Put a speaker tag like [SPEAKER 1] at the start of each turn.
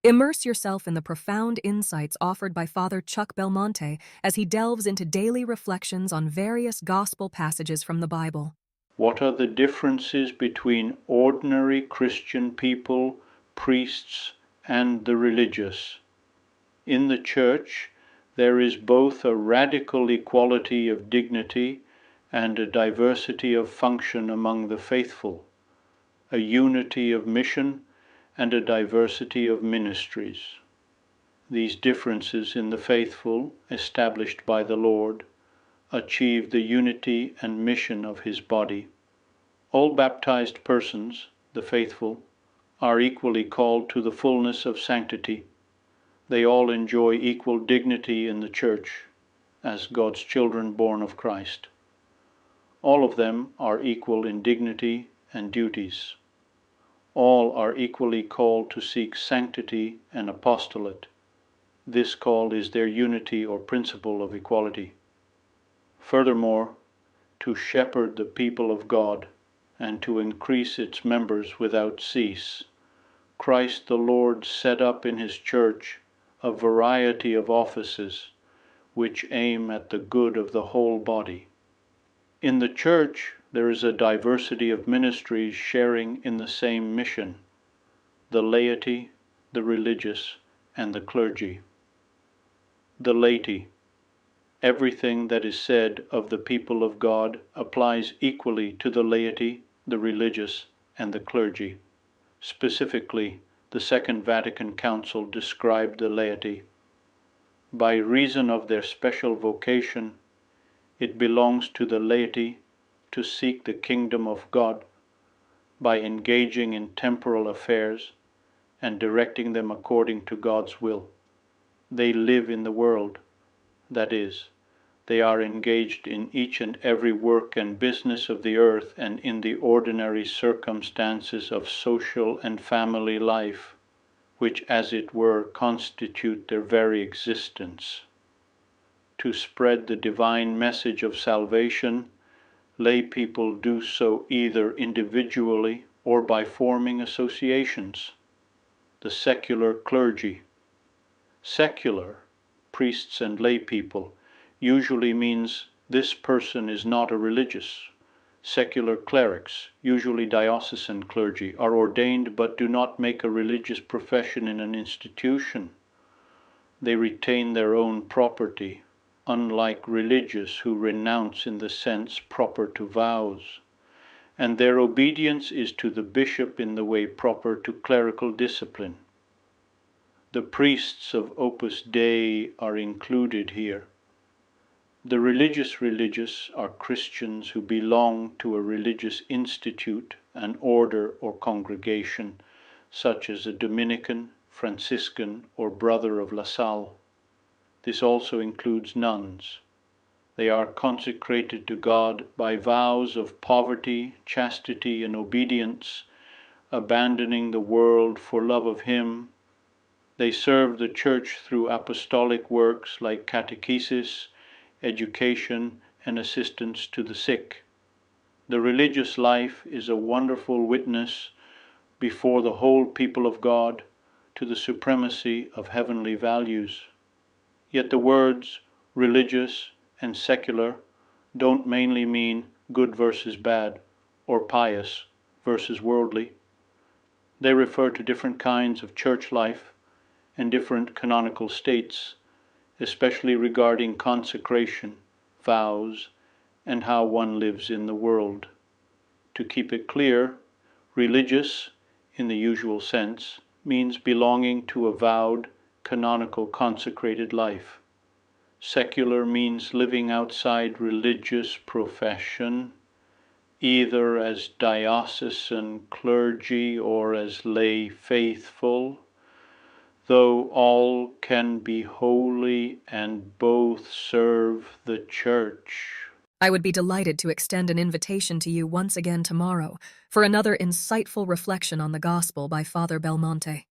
[SPEAKER 1] Immerse yourself in the profound insights offered by Father Chuck Belmonte as he delves into daily reflections on various gospel passages from the Bible.
[SPEAKER 2] What are the differences between ordinary Christian people, priests, and the religious? In the Church, there is both a radical equality of dignity and a diversity of function among the faithful, a unity of mission and a diversity of ministries. These differences in the faithful, established by the Lord, achieve the unity and mission of his body. All baptized persons, the faithful, are equally called to the fullness of sanctity. They all enjoy equal dignity in the Church as God's children born of Christ. All of them are equal in dignity and duties. All are equally called to seek sanctity and apostolate. This call is their unity or principle of equality. Furthermore, to shepherd the people of God and to increase its members without cease, Christ the Lord set up in his Church a variety of offices which aim at the good of the whole body. In the Church, there is a diversity of ministries sharing in the same mission: the laity, the religious, and the clergy. The laity. Everything that is said of the people of God applies equally to the laity, the religious, and the clergy. Specifically, the Second Vatican Council described the laity. By reason of their special vocation, it belongs to the laity to seek the kingdom of God by engaging in temporal affairs and directing them according to God's will. They live in the world, that is, they are engaged in each and every work and business of the earth and in the ordinary circumstances of social and family life, which as it were constitute their very existence. To spread the divine message of salvation, lay people do so either individually or by forming associations. The secular clergy. Secular, priests and lay people, usually means this person is not a religious. Secular clerics, usually diocesan clergy, are ordained but do not make a religious profession in an institution. They retain their own property, unlike religious who renounce in the sense proper to vows, and their obedience is to the bishop in the way proper to clerical discipline. The priests of Opus Dei are included here. The religious are Christians who belong to a religious institute, an order or congregation, such as a Dominican, Franciscan, or Brother of La Salle. This also includes nuns. They are consecrated to God by vows of poverty, chastity, and obedience, abandoning the world for love of Him. They serve the Church through apostolic works like catechesis, education, and assistance to the sick. The religious life is a wonderful witness before the whole people of God to the supremacy of heavenly values. Yet the words religious and secular don't mainly mean good versus bad, or pious versus worldly. They refer to different kinds of church life and different canonical states, especially regarding consecration, vows, and how one lives in the world. To keep it clear, religious, in the usual sense, means belonging to a vowed, canonical, consecrated life. Secular means living outside religious profession, either as diocesan clergy or as lay faithful, though all can be holy and both serve the Church.
[SPEAKER 1] I would be delighted to extend an invitation to you once again tomorrow for another insightful reflection on the Gospel by Father Belmonte.